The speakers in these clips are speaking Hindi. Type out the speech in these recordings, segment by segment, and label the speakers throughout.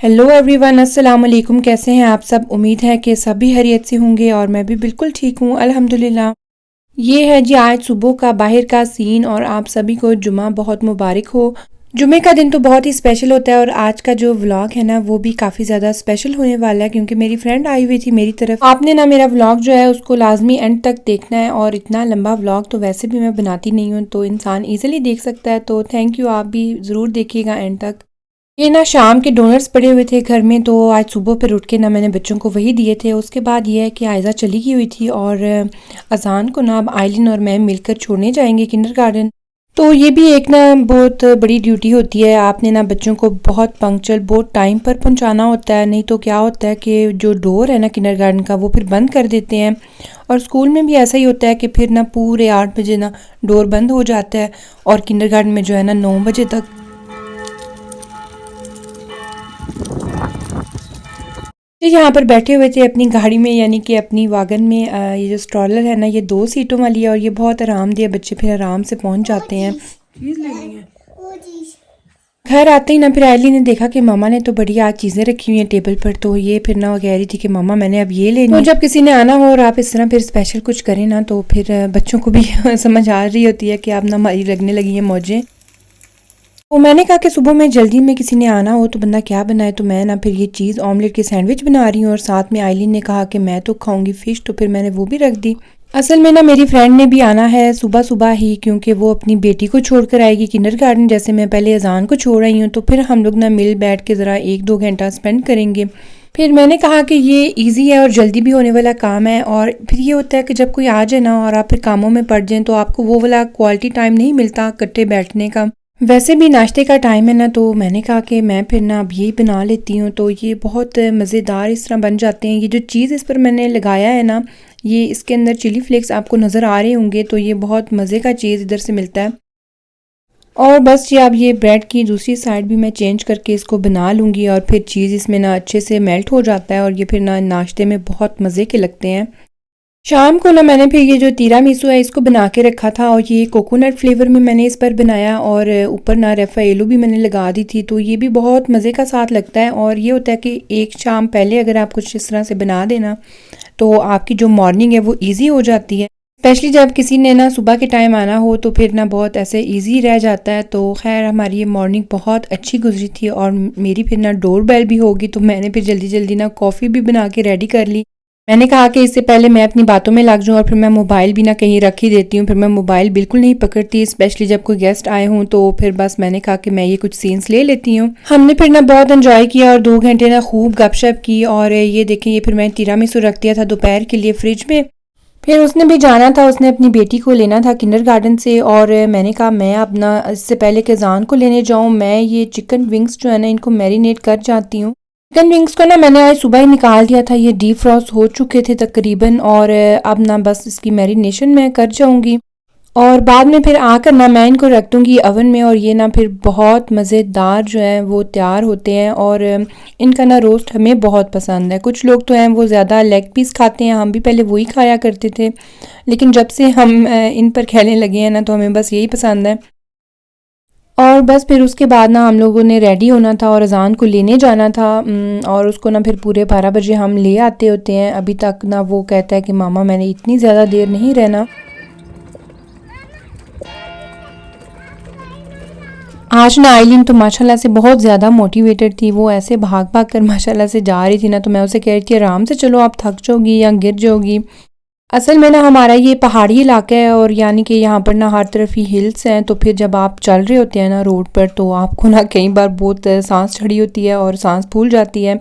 Speaker 1: हेलो एवरीवन, अस्सलाम वालेकुम। कैसे हैं आप सब? उम्मीद है कि सभी खैरियत से होंगे और मैं भी बिल्कुल ठीक हूँ, अल्हम्दुलिल्लाह। ये है जी आज सुबह का बाहर का सीन और आप सभी को जुमा बहुत मुबारक हो। जुमे का दिन तो बहुत ही स्पेशल होता है और आज का जो व्लॉग है ना वो भी काफ़ी ज़्यादा स्पेशल होने वाला है क्योंकि मेरी फ्रेंड आई हुई थी मेरी तरफ। आपने ना मेरा व्लॉग जो है उसको लाजमी एंड तक देखना है और इतना लंबा व्लॉग तो वैसे भी मैं बनाती नहीं हूँ, तो इंसान ईजिली देख सकता है। तो थैंक यू, आप भी ज़रूर देखिएगा एंड तक। ये ना शाम के डोनट्स पड़े हुए थे घर में, तो आज सुबह फिर उठ के ना मैंने बच्चों को वही दिए थे। उसके बाद ये है कि आयज़ा चली गई हुई थी और अज़ान को ना अब आइलिन और मैं मिलकर छोड़ने जाएंगे किंडरगार्टन। तो ये भी एक ना बहुत बड़ी ड्यूटी होती है, आपने ना बच्चों को बहुत पंक्चुअल बहुत टाइम पर पहुंचाना होता है, नहीं तो क्या होता है कि जो डोर है ना किंडरगार्टन का वो फिर बंद कर देते हैं। और स्कूल में भी ऐसा ही होता है कि फिर ना पूरे 8 बजे ना डोर बंद हो जाता है और किंडरगार्टन में जो है ना 9 बजे तक। ये यहाँ पर बैठे हुए थे अपनी गाड़ी में, यानी कि अपनी वागन में। ये जो स्ट्रॉलर है ना ये 2 सीटों वाली है और ये बहुत आरामदेह, बच्चे फिर आराम से पहुंच जाते हैं। चीज़ लेनी है। घर आते ही ना फिर आयली ने देखा कि मामा ने तो बड़ी आज चीज़ें रखी हुई हैं टेबल पर, तो ये फिर ना वो कह रही थी कि मामा मैंने अब ये लेनी है। तो जब किसी ने आना हो और आप इस तरह फिर स्पेशल कुछ करें ना तो फिर बच्चों को भी समझ आ रही होती है कि आप ना हमारी लगने लगी हैं मौजें। तो मैंने कहा कि सुबह में जल्दी में किसी ने आना हो तो बंदा क्या बनाए, तो मैं ना फिर ये चीज़ ऑमलेट के सैंडविच बना रही हूँ और साथ में आइलिन ने कहा कि मैं तो खाऊंगी फ़िश, तो फिर मैंने वो भी रख दी। असल में ना मेरी फ्रेंड ने भी आना है सुबह सुबह ही क्योंकि वो अपनी बेटी को छोड़कर आएगी किंडरगार्टन। जैसे मैं पहले अजान को छोड़ आई हूँ तो फिर हम लोग ना मिल बैठ के ज़रा 1-2 घंटा स्पेंड करेंगे। फिर मैंने कहा कि ये इजी है और जल्दी भी होने वाला काम है, और फिर ये होता है कि जब कोई आ जाए ना और आप फिर कामों में पड़ जाएं तो आपको वो वाला क्वालिटी टाइम नहीं मिलता इकट्ठे बैठने का। वैसे भी नाश्ते का टाइम है ना, तो मैंने कहा कि मैं फिर ना अब यही बना लेती हूँ, तो ये बहुत मज़ेदार इस तरह बन जाते हैं। ये जो चीज़ इस पर मैंने लगाया है ना, ये इसके अंदर चिली फ्लेक्स आपको नज़र आ रहे होंगे, तो ये बहुत मज़े का चीज़ इधर से मिलता है। और बस ये अब ये ब्रेड की दूसरी साइड भी मैं चेंज करके इसको बना लूँगी और फिर चीज़ इसमें ना अच्छे से मेल्ट हो जाता है और ये फिर ना नाश्ते में बहुत मज़े के लगते हैं। शाम को ना मैंने फिर ये जो तिरामिसू है इसको बना के रखा था और ये कोकोनट फ्लेवर में मैंने इस पर बनाया और ऊपर ना रफ़ाएलो भी मैंने लगा दी थी, तो ये भी बहुत मज़े का साथ लगता है। और ये होता है कि एक शाम पहले अगर आप कुछ इस तरह से बना देना तो आपकी जो मॉर्निंग है वो इजी हो जाती है, स्पेशली जब किसी ने ना सुबह के टाइम आना हो तो फिर ना बहुत ऐसे इजी रह जाता है। तो खैर हमारी ये मॉर्निंग बहुत अच्छी गुजरी थी और मेरी फिर ना डोर बेल भी होगी, तो मैंने फिर जल्दी जल्दी ना कॉफ़ी भी बना के रेडी कर ली। मैंने कहा कि इससे पहले मैं अपनी बातों में लग जाऊं और फिर मैं मोबाइल भी ना कहीं रख ही देती हूँ, फिर मैं मोबाइल बिल्कुल नहीं पकड़ती, स्पेशली जब कोई गेस्ट आए हों। तो फिर बस मैंने कहा कि मैं ये कुछ सीन्स ले लेती हूँ। हमने फिर ना बहुत एंजॉय किया और 2 घंटे ना खूब गपशप की। और ये देखें, ये फिर मैंने तिरामिसू रख दिया था दोपहर के लिए फ्रिज में। फिर उसने भी जाना था, उसने अपनी बेटी को लेना था किंडरगार्टन से और मैंने कहा मैं अपना इससे पहले कि अज़ान को लेने जाऊँ मैं ये चिकन विंग्स जो है ना इनको मैरिनेट कर जाती हूँ। चिकन विंग्स को ना मैंने आज सुबह ही निकाल दिया था, ये डीप फ्रॉस्ट हो चुके थे तकरीबन, और अब ना बस इसकी मैरिनेशन मैं कर जाऊंगी और बाद में फिर आकर ना मैं इनको रख दूंगी अवन में और ये ना फिर बहुत मज़ेदार जो है वो तैयार होते हैं। और इनका ना रोस्ट हमें बहुत पसंद है। कुछ लोग तो हैं वो ज़्यादा लेग पीस खाते हैं, हम भी पहले वही खाया करते थे, लेकिन जब से हम इन पर खेलने लगे हैं ना तो हमें बस यही पसंद है। और बस फिर उसके बाद ना हम लोगों ने रेडी होना था और अज़ान को लेने जाना था। और उसको ना फिर पूरे 12 बजे हम ले आते होते हैं। अभी तक ना वो कहता है कि मामा मैंने इतनी ज़्यादा देर नहीं रहना। आज ना आइलिन तो माशाल्लाह से बहुत ज़्यादा मोटिवेटेड थी, वो ऐसे भाग भाग कर माशाल्लाह से जा रही थी ना, तो मैं उसे कह रही थी आराम से चलो, आप थक जाओगी या गिर जाओगी। असल में ना हमारा ये पहाड़ी इलाका है और यानी कि यहाँ पर ना हर तरफ ही हिल्स हैं, तो फिर जब आप चल रहे होते हैं ना रोड पर तो आपको ना कई बार बहुत सांस चढ़ी होती है और सांस फूल जाती है।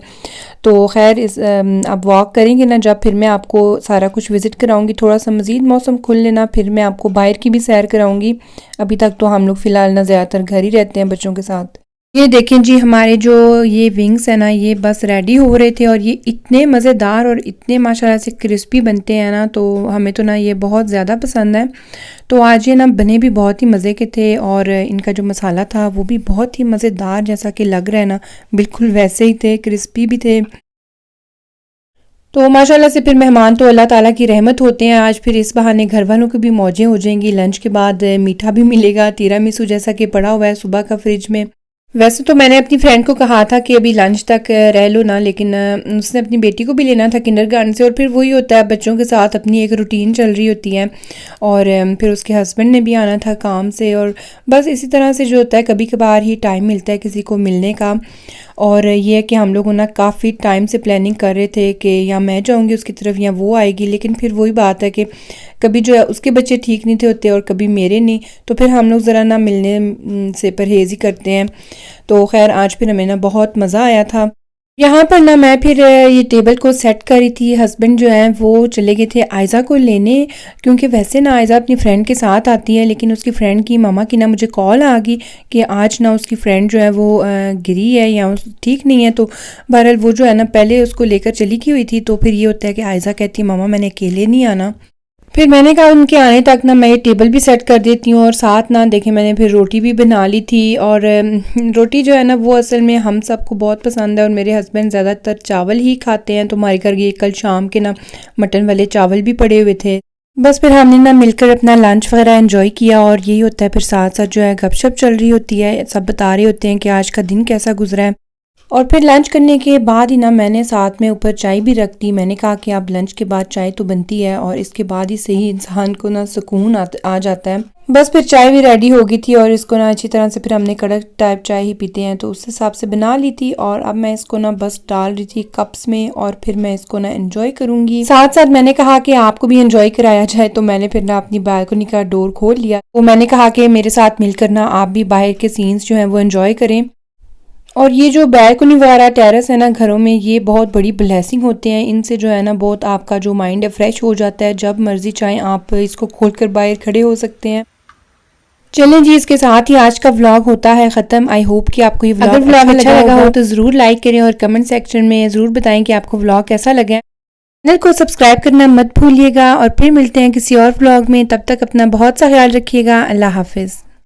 Speaker 1: तो खैर इस अब वॉक करेंगे ना जब, फिर मैं आपको सारा कुछ विज़िट कराऊंगी। थोड़ा सा मज़ीद मौसम खुल लेना फिर मैं आपको बाहर की भी सैर कराऊंगी। अभी तक तो हम लोग फ़िलहाल ना ज़्यादातर घर ही रहते हैं बच्चों के साथ। ये देखें जी, हमारे जो ये विंग्स है ना ये बस रेडी हो रहे थे और ये इतने मज़ेदार और इतने माशाल्लाह से क्रिस्पी बनते हैं ना, तो हमें तो ना ये बहुत ज़्यादा पसंद है। तो आज ये ना बने भी बहुत ही मज़े के थे और इनका जो मसाला था वो भी बहुत ही मज़ेदार, जैसा कि लग रहा है ना बिल्कुल वैसे ही थे, क्रिस्पी भी थे। तो माशाल्लाह से फिर मेहमान तो अल्लाह ताला की रहमत होते हैं। आज फिर इस बहाने घर वालों की भी मौजें हो जाएंगी। लंच के बाद मीठा भी मिलेगा, तिरामिसू जैसा कि पड़ा हुआ है सुबह का फ्रिज में। वैसे तो मैंने अपनी फ्रेंड को कहा था कि अभी लंच तक रह लो ना, लेकिन उसने अपनी बेटी को भी लेना था किंडरगार्टन से, और फिर वही होता है बच्चों के साथ अपनी एक रूटीन चल रही होती है, और फिर उसके हस्बैंड ने भी आना था काम से, और बस इसी तरह से जो होता है कभी कभार ही टाइम मिलता है किसी को मिलने का। और ये है कि हम लोग ना काफ़ी टाइम से प्लानिंग कर रहे थे कि या मैं जाऊंगी उसकी तरफ या वो आएगी, लेकिन फिर वही बात है कि कभी जो है उसके बच्चे ठीक नहीं थे होते और कभी मेरे नहीं, तो फिर हम लोग ज़रा ना मिलने से परहेज़ ही करते हैं। तो खैर आज फिर हमें ना बहुत मज़ा आया था। यहाँ पर ना मैं फिर ये टेबल को सेट कर रही थी, हस्बैंड जो हैं वो चले गए थे आयज़ा को लेने, क्योंकि वैसे ना आयज़ा अपनी फ्रेंड के साथ आती है, लेकिन उसकी फ्रेंड की मामा की ना मुझे कॉल आ गई कि आज ना उसकी फ्रेंड जो है वो गिरी है या ठीक नहीं है, तो बहरहाल वो जो है ना पहले उसको लेकर चली गई हुई थी। तो फिर ये होता है कि आयज़ा कहती है मामा मैंने अकेले नहीं आना। फिर मैंने कहा उनके आने तक ना मैं ये टेबल भी सेट कर देती हूँ, और साथ ना देखें मैंने फिर रोटी भी बना ली थी, और रोटी जो है ना वो असल में हम सबको बहुत पसंद है, और मेरे हस्बैंड ज़्यादातर चावल ही खाते हैं, तो हमारे घर ये कल शाम के ना मटन वाले चावल भी पड़े हुए थे। बस फिर हमने ना मिलकर अपना लंच वगैरह एंजॉय किया, और यही होता है फिर साथ साथ जो है गपशप चल रही होती है, सब बता रहे होते हैं कि आज का दिन कैसा गुजरा है। और फिर लंच करने के बाद ही ना मैंने साथ में ऊपर चाय भी रख दी। मैंने कहा कि आप लंच के बाद चाय तो बनती है, और इसके बाद ही सही इंसान को ना सुकून आ जाता है। बस फिर चाय भी रेडी हो गई थी, और इसको ना अच्छी तरह से फिर हमने कड़क टाइप चाय ही पीते हैं तो उस हिसाब से बना ली थी, और अब मैं इसको ना बस डाल रही थी कप्स में, और फिर मैं इसको ना एंजॉय करूंगी। साथ साथ मैंने कहा कि आपको भी एंजॉय कराया जाए, तो मैंने फिर ना अपनी बालकनी का डोर खोल लिया। तो मैंने कहा कि मेरे साथ मिलकर ना आप भी बाहर के सीन्स जो हैं वो एंजॉय करें। और ये जो बैल्कनी वगैरह टेरेस है ना घरों में, ये बहुत बड़ी ब्लेसिंग होते हैं। इनसे जो है ना बहुत आपका जो माइंड है फ्रेश हो जाता है, जब मर्जी चाहें आप इसको खोलकर बाहर खड़े हो सकते हैं। चलें जी, इसके साथ ही आज का व्लॉग होता है ख़त्म। आई होप कि आपको ये व्लॉग अच्छा लगा हो तो ज़रूर लाइक करें, और कमेंट सेक्शन में ज़रूर बताएं कि आपको व्लॉग कैसा लगा। चैनल को सब्सक्राइब करना मत भूलिएगा, और फिर मिलते हैं किसी और व्लॉग में। तब तक अपना बहुत सा ख्याल रखिएगा। अल्लाह हाफिज़।